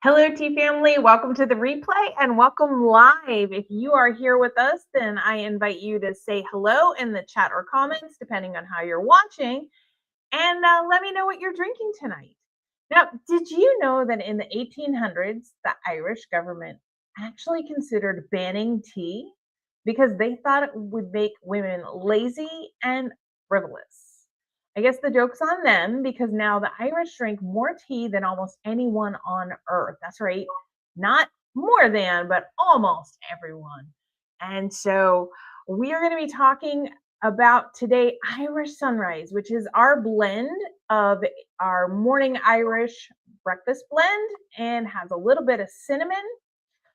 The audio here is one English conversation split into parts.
Hello, Tea Family. Welcome to the replay and welcome live. If you are here with us, then I invite you to say hello in the chat or comments, depending on how you're watching, and let me know what you're drinking tonight. Now, did you know that in the 1800s, the Irish government actually considered banning tea because they thought it would make women lazy and frivolous? I guess the joke's on them because now the Irish drink more tea than almost anyone on earth. That's right. Not more than, but almost everyone. And so we are going to be talking about today Irish Sunrise, which is our blend of our morning Irish breakfast blend and has a little bit of cinnamon.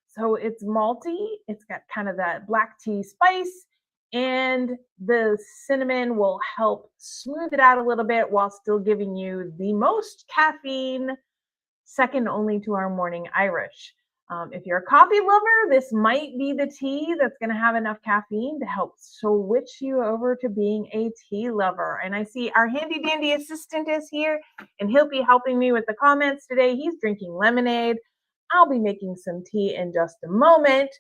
So it's malty. It's got kind of that black tea spice, and the cinnamon will help smooth it out a little bit while still giving you the most caffeine, second only to our morning Irish. If you're a coffee lover, this might be the tea that's going to have enough caffeine to help switch you over to being a tea lover. And I see our handy dandy assistant is here, and he'll be helping me with the comments today. He's drinking lemonade. I'll be making some tea in just a moment,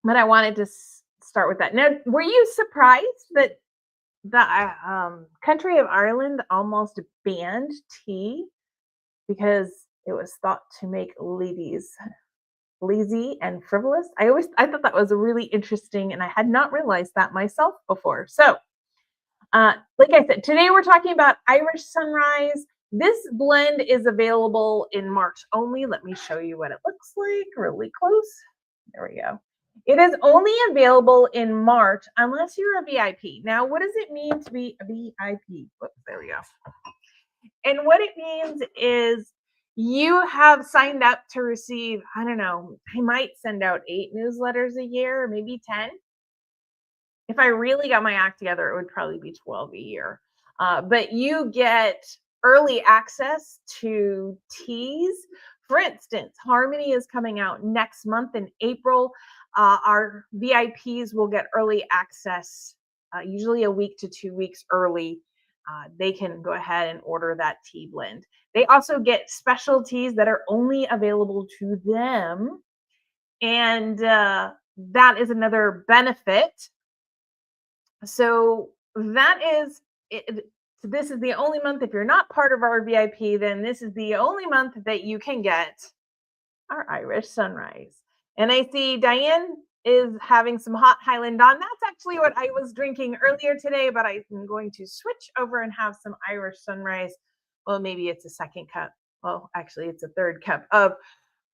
but I wanted to start with that. Now, were you surprised that the country of Ireland almost banned tea because it was thought to make ladies lazy and frivolous? I thought that was really interesting, and I had not realized that myself before. So, like I said, today we're talking about Irish Sunrise. This blend is available in March only. Let me show you what it looks like really close. There we go. It is only available in March unless you're a VIP. Now, what does it mean to be a VIP? Whoops, there we go. And what it means is you have signed up to receive, I don't know, I might send out 8 newsletters a year, maybe 10. If I really got my act together, it would probably be 12 a year. But you get early access to teas. For instance, Harmony is coming out next month in April. Our VIPs will get early access, usually a week to 2 weeks early. They can go ahead and order that tea blend. They also get special teas that are only available to them. And that is another benefit. So that is it. This is the only month, if you're not part of our VIP, then this is the only month that you can get our Irish Sunrise. And I see Diane is having some hot Highland on. That's actually what I was drinking earlier today, but I'm going to switch over and have some Irish Sunrise. Well, maybe it's a second cup. Well, actually, it's a third cup of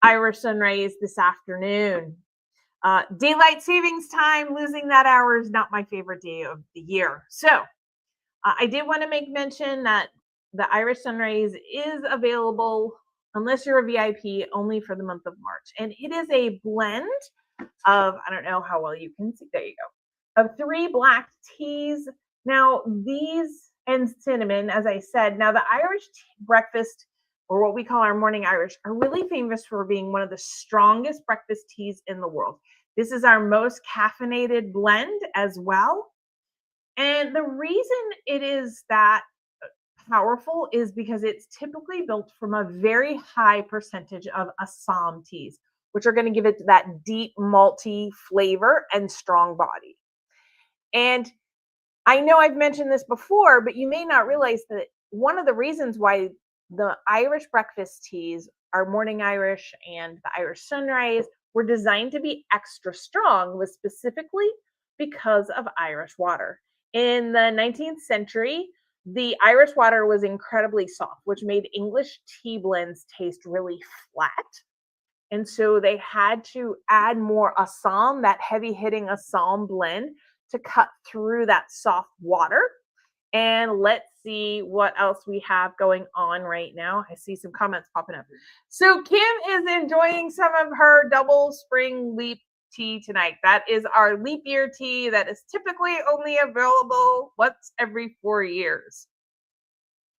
Irish Sunrise this afternoon. Daylight savings time, losing that hour is not my favorite day of the year. So I did want to make mention that the Irish Sunrise is available, unless you're a VIP, only for the month of March. And it is a blend of, I don't know how well you can see, there you go, of 3 black teas. Now these, and cinnamon, as I said, now the Irish breakfast, or what we call our morning Irish, are really famous for being one of the strongest breakfast teas in the world. This is our most caffeinated blend as well. And the reason it is that powerful is because it's typically built from a very high percentage of Assam teas, which are going to give it that deep malty flavor and strong body. And I know I've mentioned this before, but you may not realize that one of the reasons why the Irish breakfast teas, our morning Irish and the Irish Sunrise, were designed to be extra strong was specifically because of Irish water. In the 19th century, the Irish water was incredibly soft, which made English tea blends taste really flat. And so they had to add more Assam, that heavy-hitting Assam blend, to cut through that soft water. And let's see what else we have going on right now. I see some comments popping up. So Kim is enjoying some of her double spring leap tea tonight. That is our leap year tea that is typically only available once every 4 years.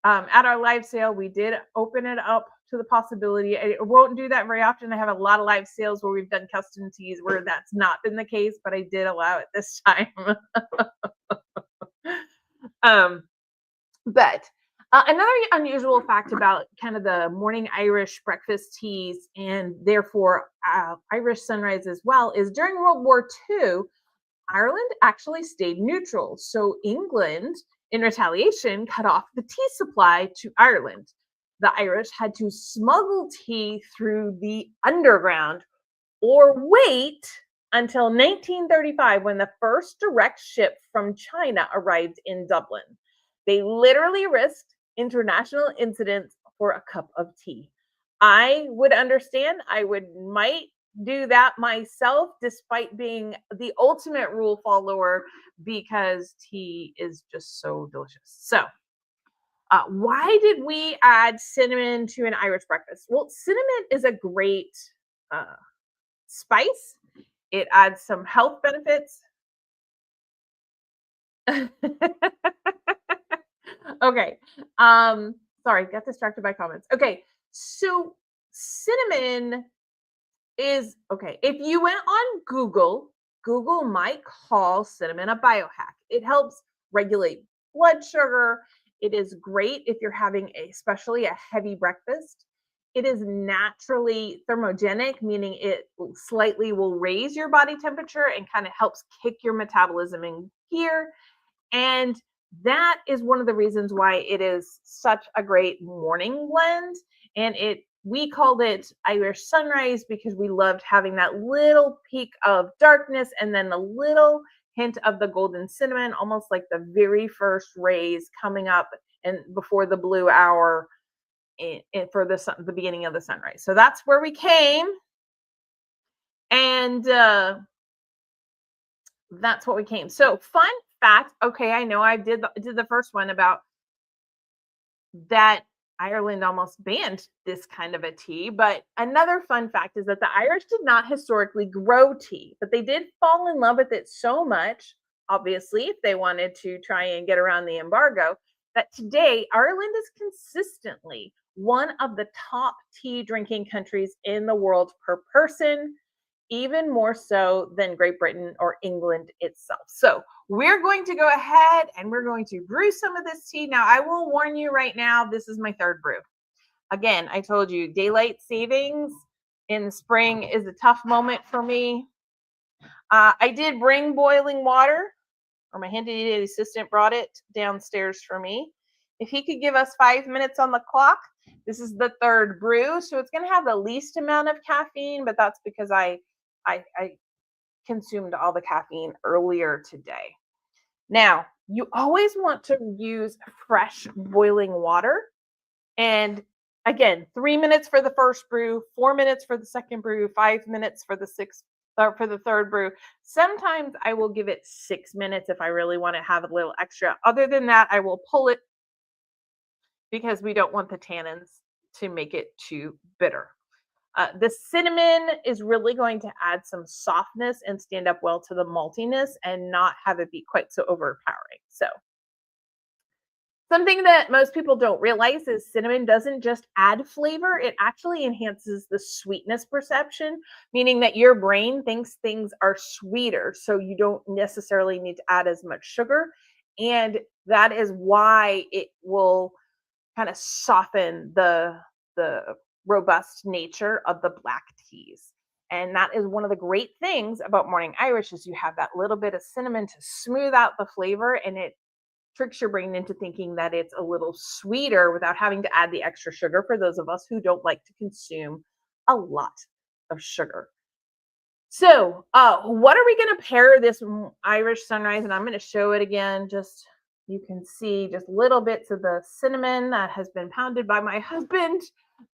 At our live sale, we did open it up to the possibility. I won't do that very often. I have a lot of live sales where we've done custom teas where that's not been the case, but I did allow it this time. But Another unusual fact about kind of the morning Irish breakfast teas and therefore Irish sunrise as well is during World War II, Ireland actually stayed neutral. So England, in retaliation, cut off the tea supply to Ireland. The Irish had to smuggle tea through the underground or wait until 1935 when the first direct ship from China arrived in Dublin. They literally risked international incidents for a cup of tea. I would understand. I would might do that myself despite being the ultimate rule follower because tea is just so delicious. So, why did we add cinnamon to an Irish breakfast? Well, cinnamon is a great uh, spice. It adds some health benefits. Okay. Sorry, got distracted by comments. Okay. So cinnamon is okay. If you went on Google, Google might call cinnamon a biohack. It helps regulate blood sugar. It is great if you're having especially a heavy breakfast. It is naturally thermogenic, meaning it slightly will raise your body temperature and kind of helps kick your metabolism in gear. And that is one of the reasons why it is such a great morning blend. And we called it Irish sunrise because we loved having that little peak of darkness and then a little hint of the golden cinnamon, almost like the very first rays coming up and before the blue hour for the beginning of the sunrise. So that's where we came, and that's what we came. So fun fact. Okay, I know I did the first one about that Ireland almost banned this kind of a tea. But another fun fact is that the Irish did not historically grow tea, but they did fall in love with it so much, obviously, if they wanted to try and get around the embargo, that today Ireland is consistently one of the top tea drinking countries in the world per person, even more so than Great Britain or England itself. So we're going to go ahead and we're going to brew some of this tea. Now, I will warn you right now, this is my third brew. Again, I told you daylight savings in the spring is a tough moment for me. I did bring boiling water, or my handy dandy assistant brought it downstairs for me. If he could give us 5 minutes on the clock, this is the third brew, so it's going to have the least amount of caffeine, but that's because I consumed all the caffeine earlier today. Now, you always want to use fresh boiling water. And again, 3 minutes for the first brew, 4 minutes for the second brew, 5 minutes for the third brew. Sometimes I will give it 6 minutes if I really want to have a little extra. Other than that, I will pull it because we don't want the tannins to make it too bitter. The cinnamon is really going to add some softness and stand up well to the maltiness and not have it be quite so overpowering. So something that most people don't realize is cinnamon doesn't just add flavor, it actually enhances the sweetness perception, meaning that your brain thinks things are sweeter. So you don't necessarily need to add as much sugar. And that is why it will kind of soften the robust nature of the black teas. And that is one of the great things about morning Irish is you have that little bit of cinnamon to smooth out the flavor, and it tricks your brain into thinking that it's a little sweeter without having to add the extra sugar for those of us who don't like to consume a lot of sugar. So, what are we going to pair this Irish sunrise? And I'm going to show it again. Just you can see just little bits of the cinnamon that has been pounded by my husband.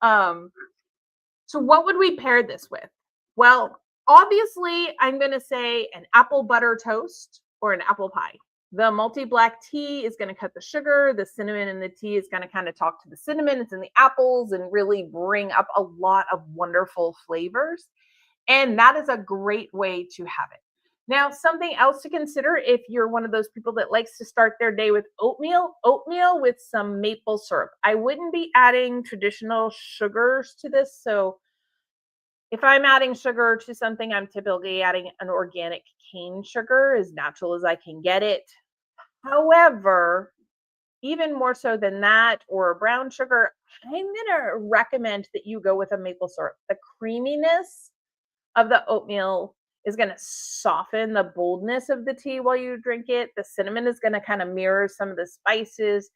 So, what would we pair this with? Well, obviously, I'm going to say an apple butter toast or an apple pie. The multi-black tea is going to cut the sugar. The cinnamon in the tea is going to kind of talk to the cinnamon. It's in the apples and really bring up a lot of wonderful flavors. And that is a great way to have it. Now, something else to consider if you're one of those people that likes to start their day with oatmeal with some maple syrup. I wouldn't be adding traditional sugars to this. So if I'm adding sugar to something, I'm typically adding an organic cane sugar, as natural as I can get it. However, even more so than that, or brown sugar, I'm gonna recommend that you go with a maple syrup. The creaminess of the oatmeal is going to soften the boldness of the tea while you drink it. The cinnamon is going to kind of mirror some of the spices.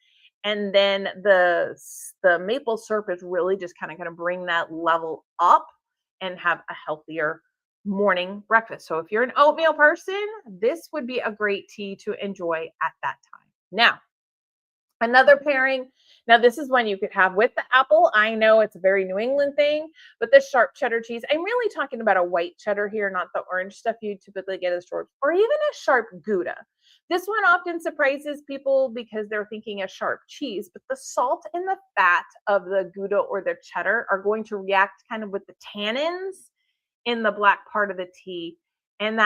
And then the maple syrup is really just kind of going to bring that level up and have a healthier morning breakfast. So if you're an oatmeal person, this would be a great tea to enjoy at that time. Now, another pairing. Now, this is one you could have with the apple. I know it's a very New England thing, but the sharp cheddar cheese, I'm really talking about a white cheddar here, not the orange stuff you typically get at the store, or even a sharp Gouda. This one often surprises people because they're thinking a sharp cheese, but the salt and the fat of the Gouda or the cheddar are going to react kind of with the tannins in the black part of the tea, and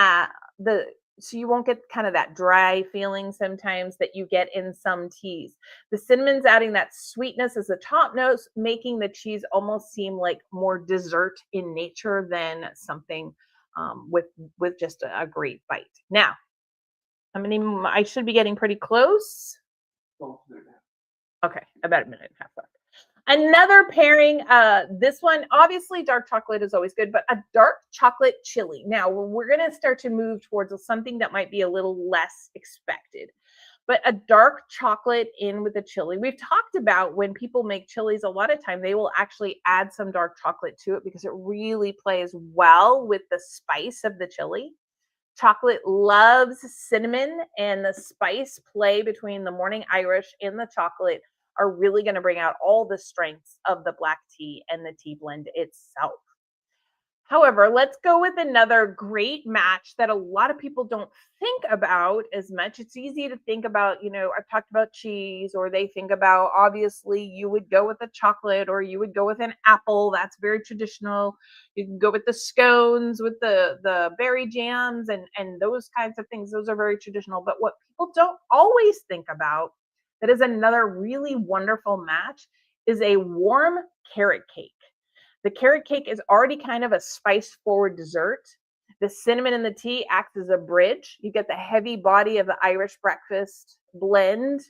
so you won't get kind of that dry feeling sometimes that you get in some teas. The cinnamon's adding that sweetness as a top note, making the cheese almost seem like more dessert in nature than something with just a great bite. Now, I should be getting pretty close. Okay, about a minute and a half left. Another pairing, this one, obviously dark chocolate is always good, but a dark chocolate chili. Now, we're going to start to move towards something that might be a little less expected, but a dark chocolate in with a chili. We've talked about when people make chilies, a lot of time they will actually add some dark chocolate to it because it really plays well with the spice of the chili. Chocolate loves cinnamon, and the spice play between the morning Irish and the chocolate are really going to bring out all the strengths of the black tea and the tea blend itself. However, let's go with another great match that a lot of people don't think about as much. It's easy to think about, I've talked about cheese, or they think about, obviously, you would go with a chocolate, or you would go with an apple. That's very traditional. You can go with the scones, with the berry jams, and those kinds of things. Those are very traditional. But what people don't always think about, that is another really wonderful match, is a warm carrot cake. The carrot cake is already kind of a spice-forward dessert. The cinnamon in the tea acts as a bridge. You get the heavy body of the Irish breakfast blend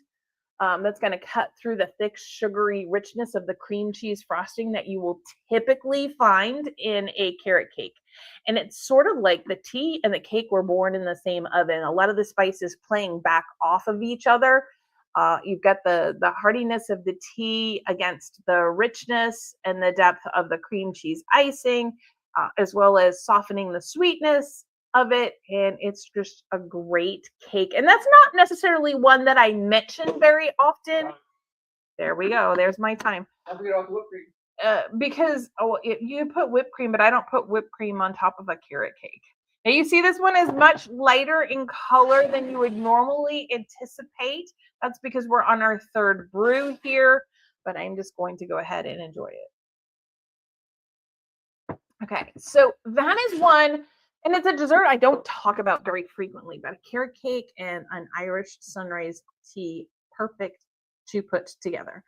that's going to cut through the thick, sugary richness of the cream cheese frosting that you will typically find in a carrot cake. And it's sort of like the tea and the cake were born in the same oven. A lot of the spices playing back off of each other. You've got the heartiness of the tea against the richness and the depth of the cream cheese icing, as well as softening the sweetness of it. And it's just a great cake. And that's not necessarily one that I mention very often. There we go. There's my time. Because you put whipped cream, but I don't put whipped cream on top of a carrot cake. Now you see this one is much lighter in color than you would normally anticipate. That's because we're on our third brew here, but I'm just going to go ahead and enjoy it. Okay, so that is one, and it's a dessert I don't talk about very frequently, but a carrot cake and an Irish sunrise tea, perfect to put together.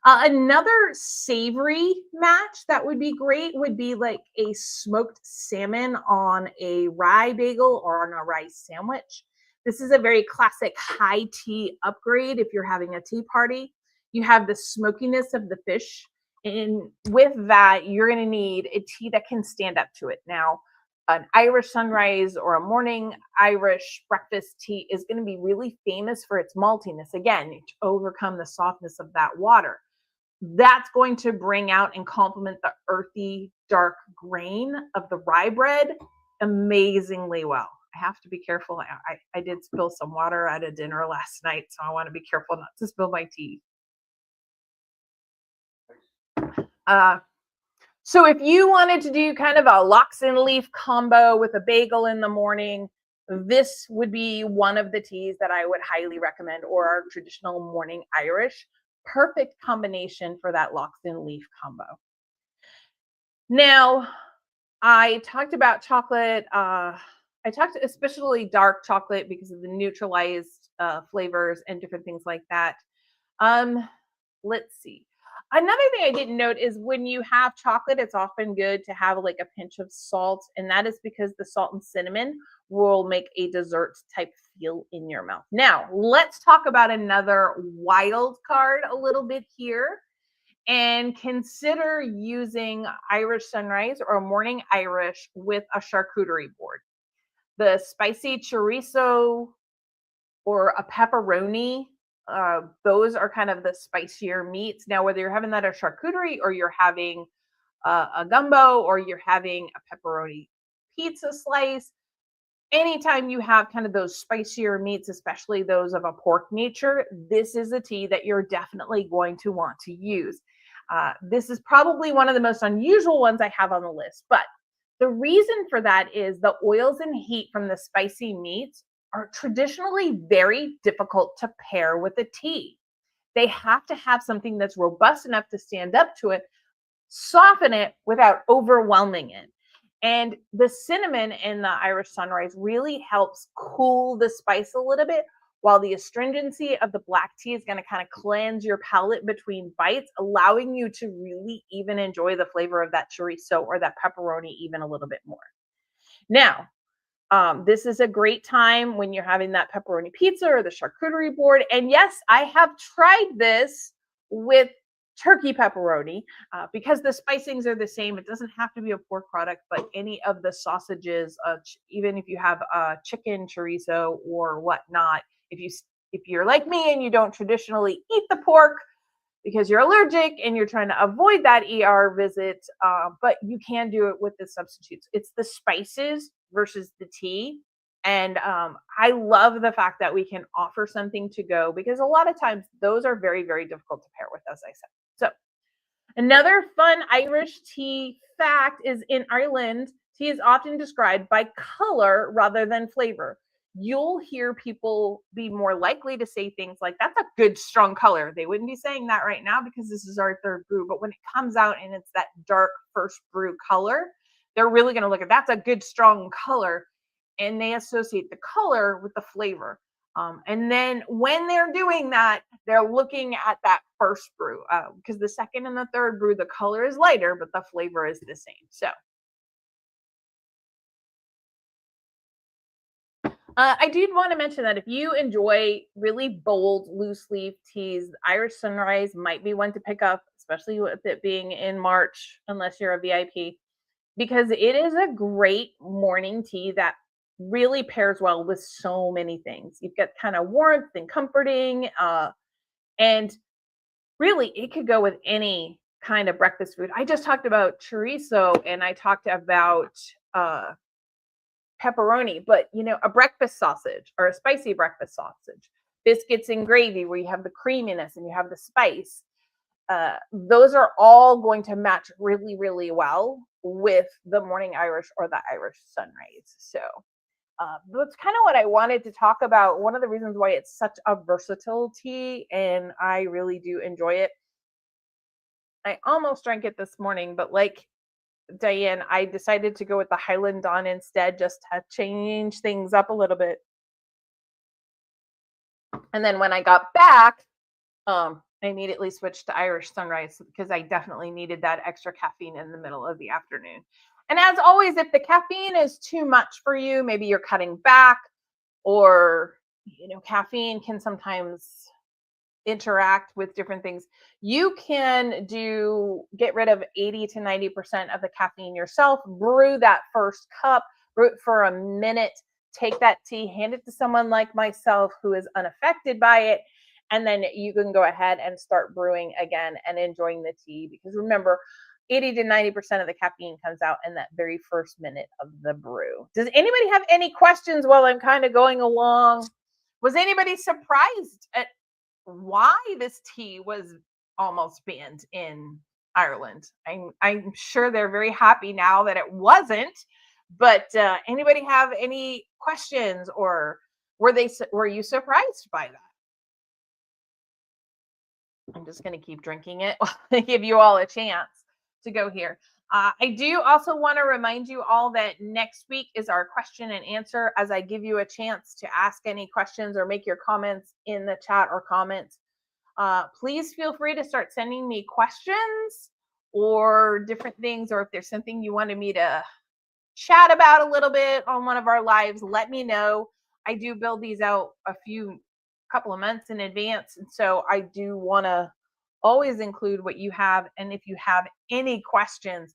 Another savory match that would be great would be like a smoked salmon on a rye bagel or on a rye sandwich. This is a very classic high tea upgrade if you're having a tea party. You have the smokiness of the fish, and with that, you're going to need a tea that can stand up to it. Now, an Irish sunrise or a morning Irish breakfast tea is going to be really famous for its maltiness. Again, to overcome the softness of that water. That's going to bring out and complement the earthy, dark grain of the rye bread amazingly well. I have to be careful. I did spill some water at a dinner last night, so I want to be careful not to spill my tea. So if you wanted to do kind of a lox and leaf combo with a bagel in the morning, this would be one of the teas that I would highly recommend, or our traditional morning Irish. Perfect combination for that lox and leaf combo. Now, I talked about chocolate. I talked especially dark chocolate because of the neutralized flavors and different things like that. Let's see. Another thing I didn't note is when you have chocolate, it's often good to have like a pinch of salt, and that is because the salt and cinnamon will make a dessert type feel in your mouth. Now, let's talk about another wild card a little bit here and consider using Irish Sunrise or Morning Irish with a charcuterie board. The spicy chorizo or a pepperoni, those are kind of the spicier meats. Now, whether you're having that at charcuterie or you're having a gumbo or you're having a pepperoni pizza slice, anytime you have kind of those spicier meats, especially those of a pork nature, this is a tea that you're definitely going to want to use. This is probably one of the most unusual ones I have on the list, but the reason for that is the oils and heat from the spicy meats are traditionally very difficult to pair with a tea. They have to have something that's robust enough to stand up to it, soften it without overwhelming it. And the cinnamon in the Irish Sunrise really helps cool the spice a little bit, while the astringency of the black tea is going to kind of cleanse your palate between bites, allowing you to really even enjoy the flavor of that chorizo or that pepperoni even a little bit more. Now, this is a great time when you're having that pepperoni pizza or the charcuterie board. And yes, I have tried this with turkey pepperoni because the spicings are the same. It doesn't have to be a pork product, but any of the sausages, even if you have chicken chorizo or whatnot, if you're like me and you don't traditionally eat the pork because you're allergic and you're trying to avoid that ER visit, but you can do it with the substitutes. It's the spices versus the tea. And I love the fact that we can offer something to go because a lot of times those are very, very difficult to pair with, as I said. So another fun Irish tea fact is in Ireland, tea is often described by color rather than flavor. You'll hear people be more likely to say things like, that's a good strong color. They wouldn't be saying that right now because this is our third brew. But when it comes out and it's that dark first brew color, they're really going to look at that's a good strong color. And they associate the color with the flavor. And then when they're doing that, they're looking at that first brew because the second and the third brew, the color is lighter, but the flavor is the same. So I did want to mention that if you enjoy really bold, loose leaf teas, Irish Sunrise might be one to pick up, especially with it being in March, unless you're a VIP, because it is a great morning tea that really pairs well with so many things. You've got kind of warmth and comforting, and really it could go with any kind of breakfast food. I just talked about chorizo and I talked about pepperoni, but a breakfast sausage or a spicy breakfast sausage, biscuits and gravy where you have the creaminess and you have the spice. Those are all going to match really, really well with the Morning Irish or the Irish Sunrise. So that's kind of what I wanted to talk about. One of the reasons why it's such a versatile tea, and I really do enjoy it. I almost drank it this morning, but like Diane, I decided to go with the Highland Dawn instead, just to change things up a little bit. And then when I got back, I immediately switched to Irish Sunrise because I definitely needed that extra caffeine in the middle of the afternoon. And as always, if the caffeine is too much for you, maybe you're cutting back, or caffeine can sometimes interact with different things. You can get rid of 80 to 90% of the caffeine yourself, brew that first cup, brew it for a minute, take that tea, hand it to someone like myself who is unaffected by it, and then you can go ahead and start brewing again and enjoying the tea. Because remember, 80 to 90% of the caffeine comes out in that very first minute of the brew. Does anybody have any questions while I'm kind of going along? Was anybody surprised at why this tea was almost banned in Ireland? I'm sure they're very happy now that it wasn't. But anybody have any questions, or were you surprised by that? I'm just going to keep drinking it to give you all a chance to go here. I do also want to remind you all that next week is our question and answer, as I give you a chance to ask any questions or make your comments in the chat or comments. Please feel free to start sending me questions or different things, or if there's something you wanted me to chat about a little bit on one of our lives, let me know. I do build these out couple of months in advance. And so I do want to always include what you have. And if you have any questions,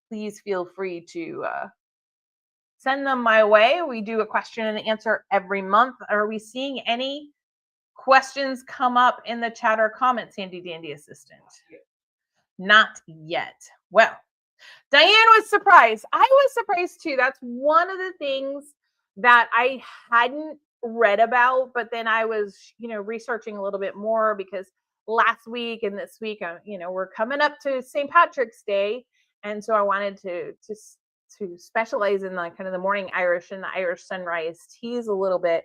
please feel free to send them my way. We do a question and answer every month. Are we seeing any questions come up in the chat or comments, Handy Dandy Assistant? Not yet. Well, Diane was surprised. I was surprised too. That's one of the things that I hadn't read about, but then I was, researching a little bit more because last week and this week, we're coming up to St. Patrick's Day, and so I wanted to specialize in kind of the morning Irish and the Irish sunrise teas a little bit.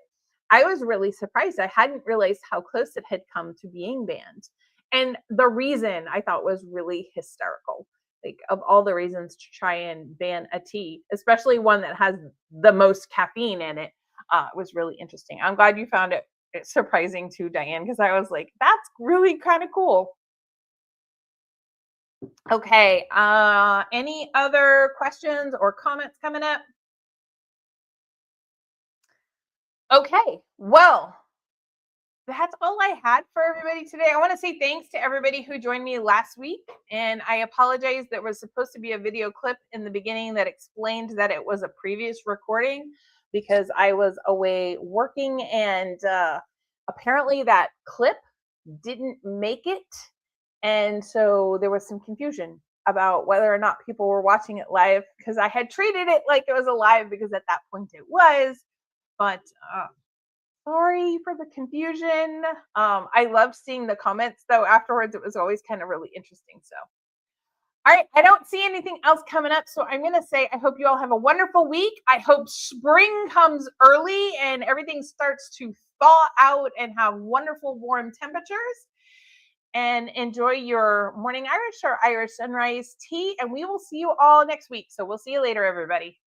I was really surprised. I hadn't realized how close it had come to being banned, and the reason I thought was really hysterical. Like, of all the reasons to try and ban a tea, especially one that has the most caffeine in it, was really interesting. I'm glad you found it surprising too, Diane, because I was like, that's really kind of cool. Okay, any other questions or comments coming up? Okay, well, that's all I had for everybody today. I want to say thanks to everybody who joined me last week. And I apologize, there was supposed to be a video clip in the beginning that explained that it was a previous recording because I was away working, and apparently that clip didn't make it. And so there was some confusion about whether or not people were watching it live, because I had treated it like it was a live because at that point it was. But sorry for the confusion. I loved seeing the comments though afterwards. It was always kind of really interesting. So, all right, I don't see anything else coming up. So I'm going to say I hope you all have a wonderful week. I hope spring comes early and everything starts to thaw out and have wonderful warm temperatures. And enjoy your morning Irish or Irish sunrise tea. And we will see you all next week. So we'll see you later, everybody.